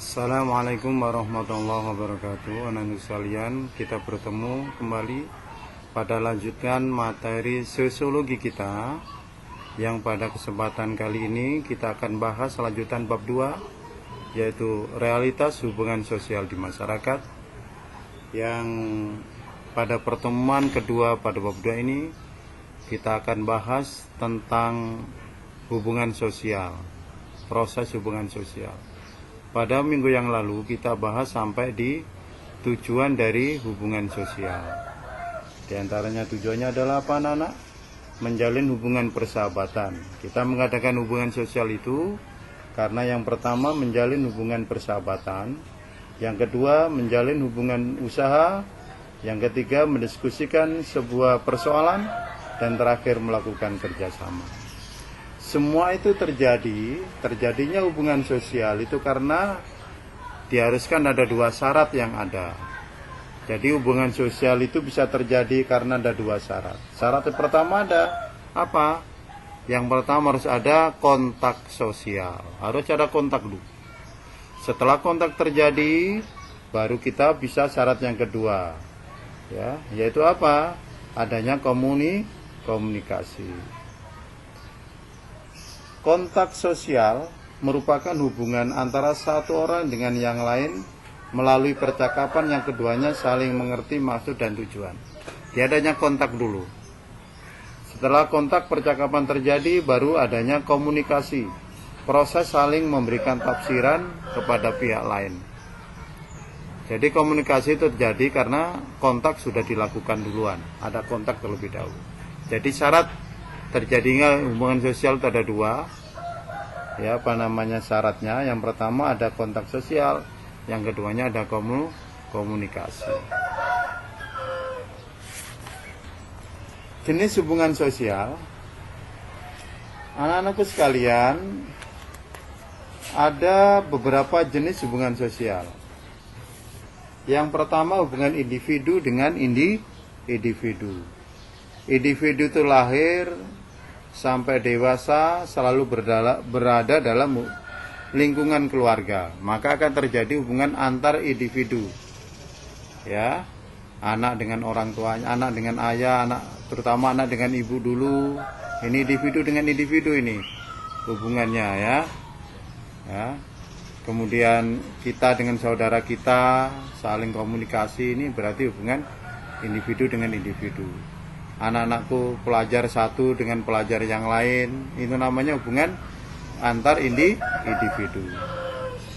Assalamualaikum warahmatullahi wabarakatuh. Anak-anak sekalian, kita bertemu kembali pada lanjutan materi sosiologi kita, yang pada kesempatan kali ini kita akan bahas lanjutan bab 2, yaitu realitas hubungan sosial di masyarakat. Yang pada pertemuan kedua pada bab 2 ini kita akan bahas tentang hubungan sosial, proses hubungan sosial. Pada minggu yang lalu kita bahas sampai di tujuan dari hubungan sosial. Di antaranya tujuannya adalah apa, anak-anak? Menjalin hubungan persahabatan. Kita mengadakan hubungan sosial itu karena yang pertama menjalin hubungan persahabatan, yang kedua menjalin hubungan usaha, yang ketiga mendiskusikan sebuah persoalan, dan terakhir melakukan kerjasama. Semua itu terjadinya hubungan sosial itu karena diharuskan ada dua syarat yang ada. Jadi hubungan sosial itu bisa terjadi karena ada dua syarat. Syarat yang pertama ada apa? Yang pertama harus ada kontak sosial. Harus ada kontak dulu. Setelah kontak terjadi, baru kita bisa syarat yang kedua. Ya, yaitu apa? Adanya komunikasi. Kontak sosial merupakan hubungan antara satu orang dengan yang lain melalui percakapan yang keduanya saling mengerti maksud dan tujuan. Adanya kontak dulu. Setelah kontak percakapan terjadi, baru adanya komunikasi. Proses saling memberikan tafsiran kepada pihak lain. Jadi komunikasi itu terjadi karena kontak sudah dilakukan duluan. Ada kontak terlebih dahulu. Jadi syarat terjadinya hubungan sosial itu ada dua. Ya, syaratnya? Yang pertama ada kontak sosial, yang keduanya ada komunikasi. Jenis hubungan sosial, anak-anakku sekalian, ada beberapa jenis hubungan sosial. Yang pertama hubungan individu dengan individu. Individu itu lahir sampai dewasa selalu berada dalam lingkungan keluarga, maka akan terjadi hubungan antar individu. Ya, anak dengan orang tuanya, anak dengan ayah, anak terutama anak dengan ibu dulu. Ini individu dengan individu ini hubungannya, ya. Ya. Kemudian kita dengan saudara kita saling komunikasi, ini berarti hubungan individu dengan individu. Anak-anakku pelajar satu dengan pelajar yang lain, itu namanya hubungan antar individu.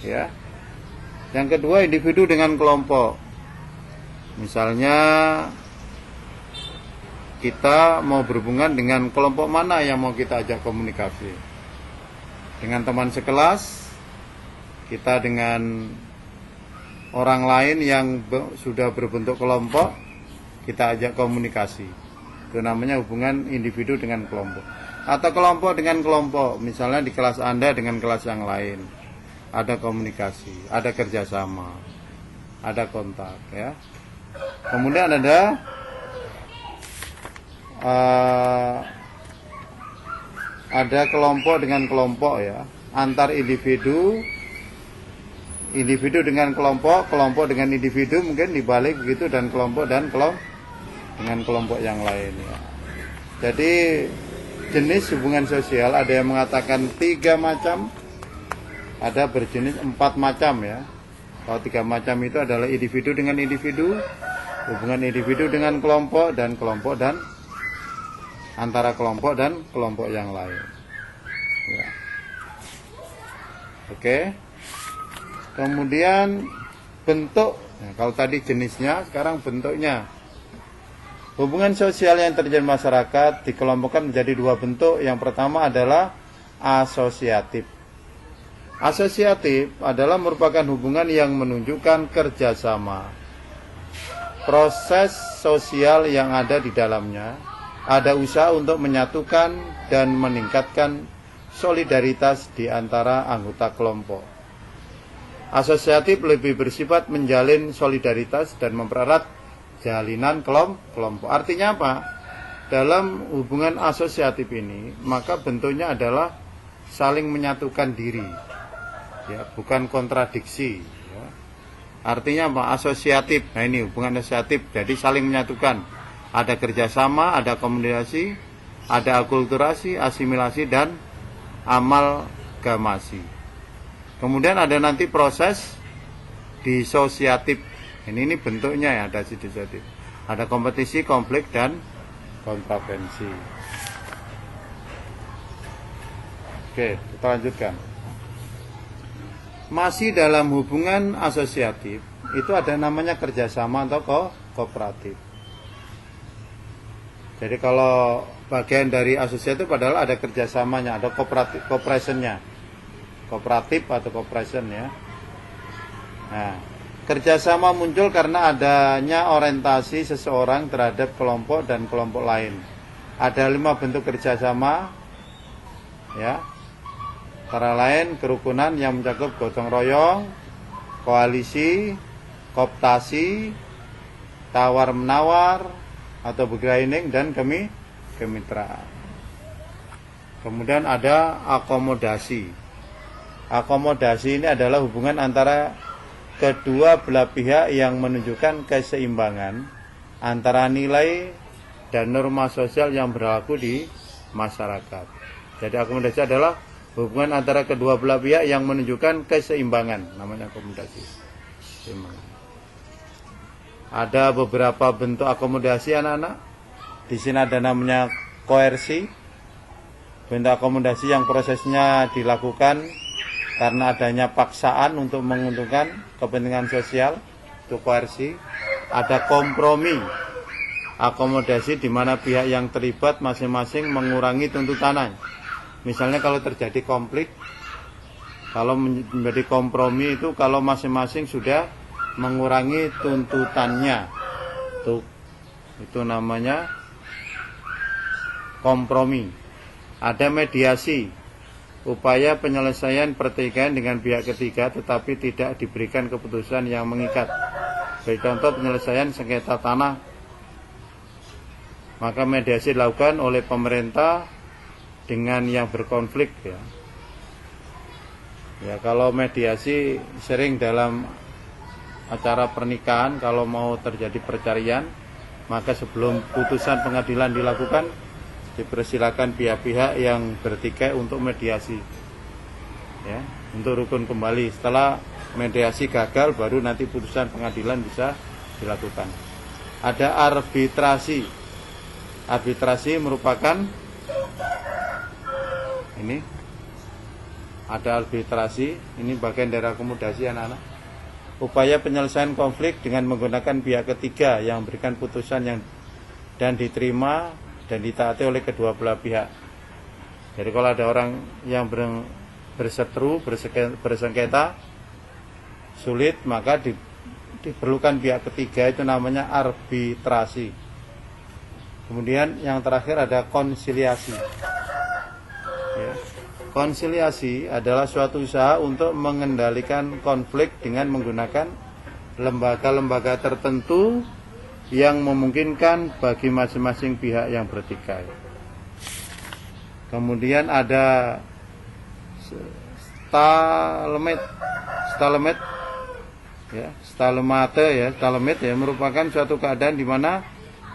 Ya. Yang kedua individu dengan kelompok. Misalnya kita mau berhubungan dengan kelompok mana yang mau kita ajak komunikasi. Dengan teman sekelas, kita dengan orang lain yang sudah berbentuk kelompok, kita ajak komunikasi. Itu namanya hubungan individu dengan kelompok. Atau kelompok dengan kelompok, misalnya di kelas Anda dengan kelas yang lain. Ada komunikasi, ada kerjasama, ada kontak, ya. Kemudian ada kelompok dengan kelompok, ya. Antar individu dengan kelompok, kelompok dengan individu, mungkin dibalik begitu, dan kelompok dengan kelompok yang lain, ya. Jadi jenis hubungan sosial ada yang mengatakan 3 macam, ada berjenis 4 macam, ya. Kalau 3 macam itu adalah individu dengan individu, hubungan individu dengan kelompok dan antara kelompok dan kelompok yang lain, ya. Oke. Kemudian bentuk, nah, kalau tadi jenisnya, sekarang bentuknya. Hubungan sosial yang terjadi masyarakat dikelompokkan menjadi 2 bentuk. Yang pertama adalah asosiatif. Asosiatif adalah merupakan hubungan yang menunjukkan kerjasama. Proses sosial yang ada di dalamnya, ada usaha untuk menyatukan dan meningkatkan solidaritas di antara anggota kelompok. Asosiatif lebih bersifat menjalin solidaritas dan mempererat jalinan kelompok. Artinya apa? Dalam hubungan asosiatif ini, maka bentuknya adalah saling menyatukan diri. ya, bukan kontradiksi. Ya. Artinya apa? Asosiatif. Nah ini hubungan asosiatif, jadi saling menyatukan. Ada kerjasama, ada komunikasi, ada akulturasi, asimilasi, dan amalgamasi. Kemudian ada nanti proses disosiatif. Ini bentuknya ya, ada disosiatif. Ada kompetisi, konflik, dan kontravensi. Oke, kita lanjutkan. Masih dalam hubungan asosiatif, itu ada namanya kerjasama atau kooperatif. Jadi kalau bagian dari asosiatif padahal ada kerjasamanya, ada kooperatif, kooperationnya, kooperatif atau cooperation ya. Nah, kerjasama muncul karena adanya orientasi seseorang terhadap kelompok dan kelompok lain. Ada 5 bentuk kerjasama, ya. Antara lain kerukunan yang mencakup gotong royong, koalisi, kooptasi, tawar menawar atau bargaining, dan kemitraan. Kemudian ada akomodasi. Akomodasi ini adalah hubungan antara kedua belah pihak yang menunjukkan keseimbangan antara nilai dan norma sosial yang berlaku di masyarakat. Jadi akomodasi adalah hubungan antara kedua belah pihak yang menunjukkan keseimbangan, namanya akomodasi. Ada beberapa bentuk akomodasi anak-anak. Di sini ada namanya koersi. Bentuk akomodasi yang prosesnya dilakukan karena adanya paksaan untuk menguntungkan kepentingan sosial, itu koersi. Ada kompromi. Akomodasi di mana pihak yang terlibat masing-masing mengurangi tuntutannya. Misalnya kalau terjadi konflik, kalau menjadi kompromi itu kalau masing-masing sudah mengurangi tuntutannya, itu namanya kompromi. Ada mediasi, upaya penyelesaian pertikaian dengan pihak ketiga tetapi tidak diberikan keputusan yang mengikat. Bagi contoh penyelesaian sengketa tanah, maka mediasi dilakukan oleh pemerintah dengan yang berkonflik ya. Ya kalau mediasi sering dalam acara pernikahan, kalau mau terjadi perceraian, maka sebelum putusan pengadilan dilakukan, dipersilakan pihak-pihak yang bertikai untuk mediasi. Ya, untuk rukun kembali. Setelah mediasi gagal, baru nanti putusan pengadilan bisa dilakukan. Ada arbitrasi. Arbitrasi merupakan ini ada arbitrasi, ini bagian dari akomodasi anak-anak. Upaya penyelesaian konflik dengan menggunakan pihak ketiga yang memberikan putusan yang dan diterima dan ditaati oleh kedua belah pihak. Jadi kalau ada orang yang berseteru, bersengketa, sulit, maka diperlukan pihak ketiga, itu namanya arbitrasi. Kemudian yang terakhir ada konsiliasi. Ya. Konsiliasi adalah suatu usaha untuk mengendalikan konflik dengan menggunakan lembaga-lembaga tertentu yang memungkinkan bagi masing-masing pihak yang bertikai. Kemudian ada stalemate ya, stalemate ya merupakan suatu keadaan di mana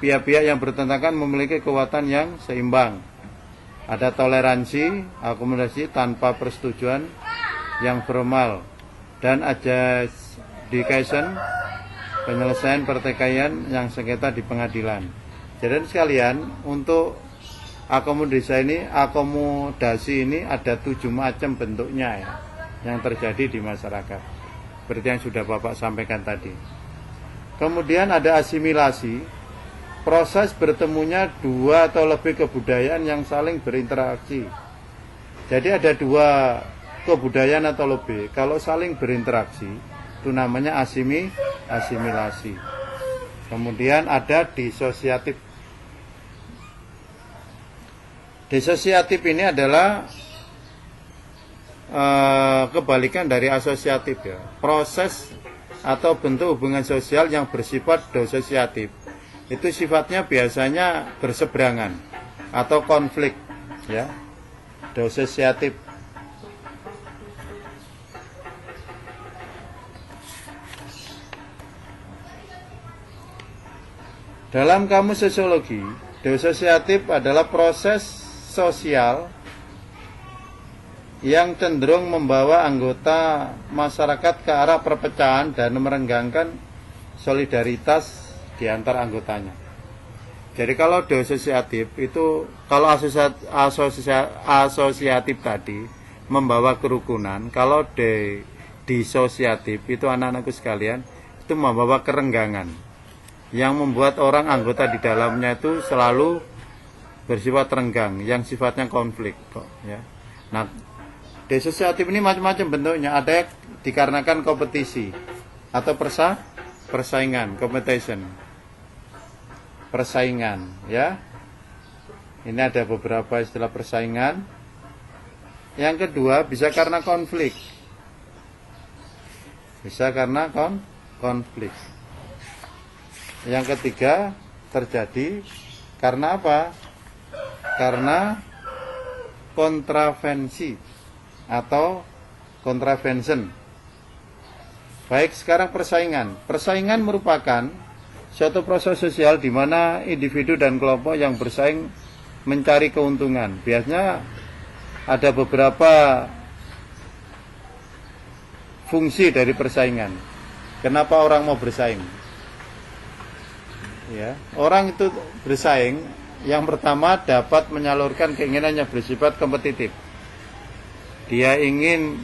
pihak-pihak yang bertentangan memiliki kekuatan yang seimbang. Ada toleransi, akomodasi tanpa persetujuan yang formal, dan adjudication, penyelesaian pertikaian yang sengketa di pengadilan. Jadi sekalian, untuk akomodasi ini ada 7 macam bentuknya ya, yang terjadi di masyarakat. Seperti yang sudah Bapak sampaikan tadi. Kemudian ada asimilasi. Proses bertemunya 2 atau lebih kebudayaan yang saling berinteraksi. Jadi ada 2 kebudayaan atau lebih. Kalau saling berinteraksi, itu namanya asimilasi. Kemudian ada disosiatif. Disosiatif ini adalah kebalikan dari asosiatif ya. Proses atau bentuk hubungan sosial yang bersifat disosiatif itu sifatnya biasanya berseberangan atau konflik ya, disosiatif. Dalam kamus sosiologi, disosiatif adalah proses sosial yang cenderung membawa anggota masyarakat ke arah perpecahan dan merenggangkan solidaritas di antara anggotanya. Jadi kalau disosiatif itu, kalau asosiatif tadi membawa kerukunan, kalau disosiatif itu anak-anakku sekalian itu membawa kerenggangan yang membuat orang anggota di dalamnya itu selalu bersifat renggang, yang sifatnya konflik kok ya. Nah, disosiatif ini macam-macam bentuknya, ada yang dikarenakan kompetisi atau persaingan, competition. Persaingan ya. Ini ada beberapa istilah persaingan. Yang kedua bisa karena konflik. Bisa karena konflik. Yang ketiga terjadi karena apa? Karena kontravensi atau contravention. Baik, sekarang persaingan. Persaingan merupakan suatu proses sosial di mana individu dan kelompok yang bersaing mencari keuntungan. Biasanya ada beberapa fungsi dari persaingan. Kenapa orang mau bersaing? Ya, orang itu bersaing yang pertama dapat menyalurkan keinginannya bersifat kompetitif. Dia ingin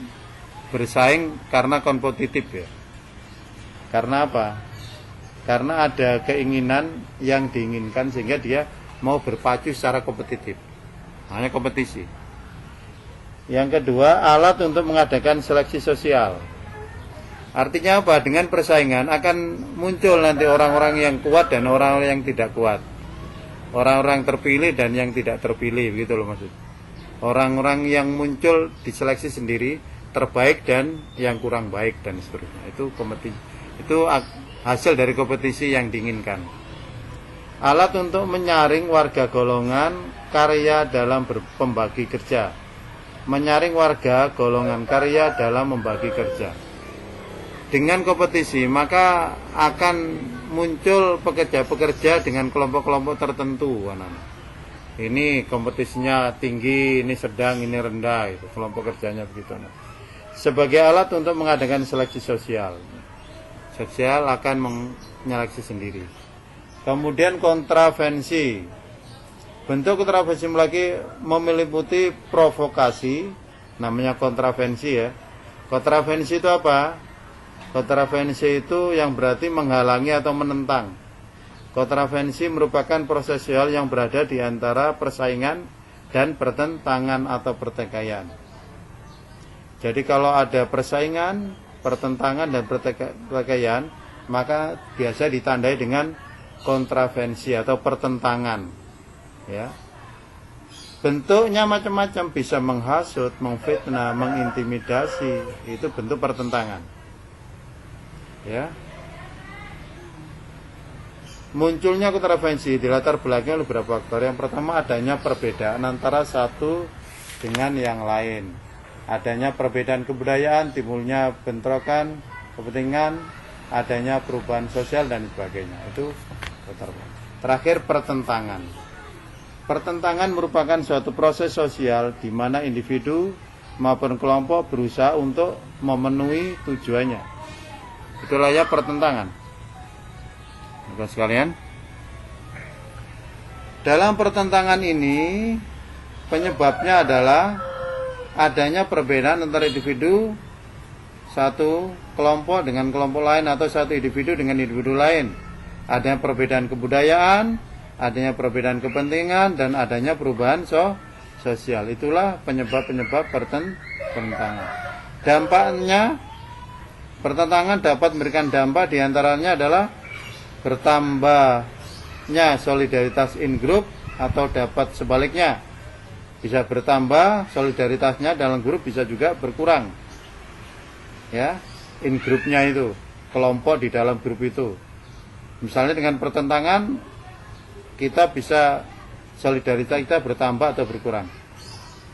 bersaing karena kompetitif ya. Karena apa? Karena ada keinginan yang diinginkan sehingga dia mau berpacu secara kompetitif. Hanya kompetisi. Yang kedua, alat untuk mengadakan seleksi sosial. Artinya apa? Dengan persaingan akan muncul nanti orang-orang yang kuat dan orang-orang yang tidak kuat. Orang-orang terpilih dan yang tidak terpilih, begitu loh maksud. Orang-orang yang muncul diseleksi sendiri, terbaik dan yang kurang baik dan seterusnya. Itu kompetisi. Itu hasil dari kompetisi yang diinginkan. Alat untuk menyaring warga golongan karya dalam pembagi kerja. Menyaring warga golongan karya dalam membagi kerja. Dengan kompetisi maka akan muncul pekerja-pekerja dengan kelompok-kelompok tertentu. Ini kompetisinya tinggi, ini sedang, ini rendah, itu kelompok kerjanya begitu. Sebagai alat untuk mengadakan seleksi sosial. Sosial akan menyeleksi sendiri. Kemudian kontravensi. Bentuk kontravensi lagi meliputi provokasi, namanya kontravensi ya. Kontravensi itu apa? Kontravensi itu yang berarti menghalangi atau menentang. Kontravensi merupakan proses sosial yang berada di antara persaingan dan pertentangan atau pertikaian. Jadi kalau ada persaingan, pertentangan dan pertikaian, maka biasa ditandai dengan kontravensi atau pertentangan. Ya. Bentuknya macam-macam, bisa menghasut, mengfitnah, mengintimidasi, itu bentuk pertentangan. Ya. Munculnya kontravensi dilatar belakangi oleh beberapa faktor. Yang pertama adanya perbedaan antara satu dengan yang lain. Adanya perbedaan kebudayaan, timbulnya bentrokan kepentingan, adanya perubahan sosial dan sebagainya. Itu kontravensi. Terakhir pertentangan. Pertentangan merupakan suatu proses sosial di mana individu maupun kelompok berusaha untuk memenuhi tujuannya. Itulah ya pertentangan. Bapak sekalian, dalam pertentangan ini penyebabnya adalah adanya perbedaan antara individu satu kelompok dengan kelompok lain atau satu individu dengan individu lain. Adanya perbedaan kebudayaan, adanya perbedaan kepentingan, dan adanya perubahan sosial. Itulah penyebab-penyebab pertentangan. Dampaknya, pertentangan dapat memberikan dampak diantaranya adalah bertambahnya solidaritas in group atau dapat sebaliknya. Bisa bertambah solidaritasnya dalam grup, bisa juga berkurang. Ya, in grupnya itu, kelompok di dalam grup itu. Misalnya dengan pertentangan kita bisa solidaritas kita bertambah atau berkurang.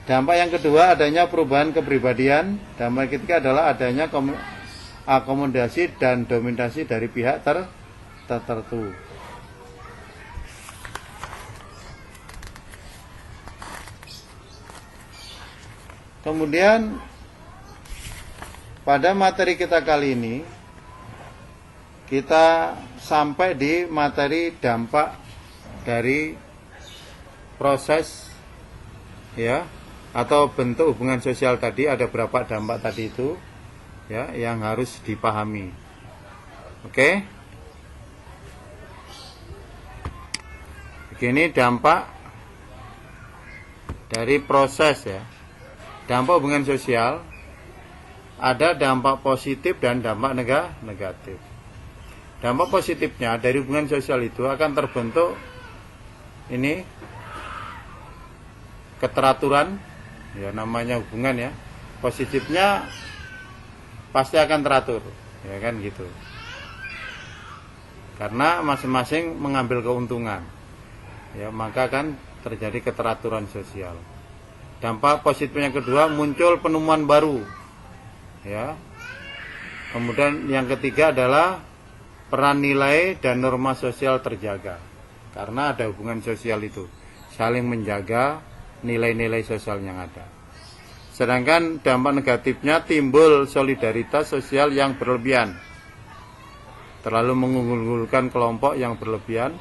Dampak yang kedua adanya perubahan kepribadian. Dampak ketiga adalah adanya akomodasi dan dominasi dari pihak tertentu. Kemudian pada materi kita kali ini kita sampai di materi dampak dari proses ya atau bentuk hubungan sosial tadi. Ada berapa dampak tadi itu ya yang harus dipahami. Oke. Begini dampak dari proses ya. Dampak hubungan sosial ada dampak positif dan dampak negatif. Dampak positifnya dari hubungan sosial itu akan terbentuk ini keteraturan, ya namanya hubungan ya. Positifnya pasti akan teratur, ya kan gitu. Karena masing-masing mengambil keuntungan, ya maka akan terjadi keteraturan sosial. Dampak positifnya kedua muncul penemuan baru, ya. Kemudian yang ketiga adalah peran nilai dan norma sosial terjaga. Karena ada hubungan sosial itu, saling menjaga nilai-nilai sosial yang ada. Sedangkan dampak negatifnya timbul solidaritas sosial yang berlebihan. Terlalu mengunggulkan kelompok yang berlebihan.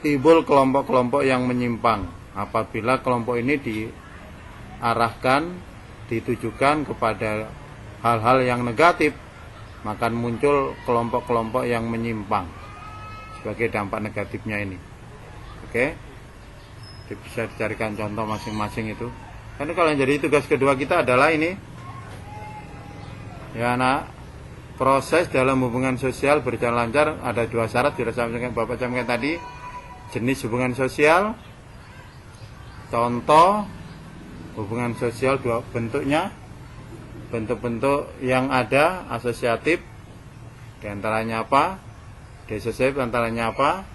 Timbul kelompok-kelompok yang menyimpang. Apabila kelompok ini diarahkan, ditujukan kepada hal-hal yang negatif, maka muncul kelompok-kelompok yang menyimpang sebagai dampak negatifnya ini. Oke, bisa dicarikan contoh masing-masing itu. Karena kalau yang jadi tugas kedua kita adalah ini ya anak, proses dalam hubungan sosial berjalan lancar. Ada dua syarat sudah sampaikan Bapak sampaikan tadi. Jenis hubungan sosial, contoh hubungan sosial dua bentuknya, bentuk-bentuk yang ada asosiatif, diantaranya apa, disosiatif antaranya apa.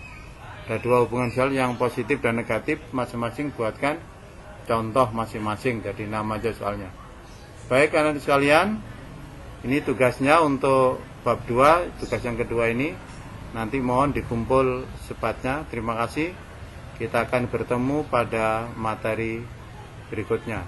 Ada dua hubungan sosial yang positif dan negatif, masing-masing buatkan contoh masing-masing, jadi nama aja soalnya. Baik anak sekalian, ini tugasnya untuk bab 2, tugas yang kedua ini. Nanti mohon dikumpul sepatnya. Terima kasih. Kita akan bertemu pada materi berikutnya.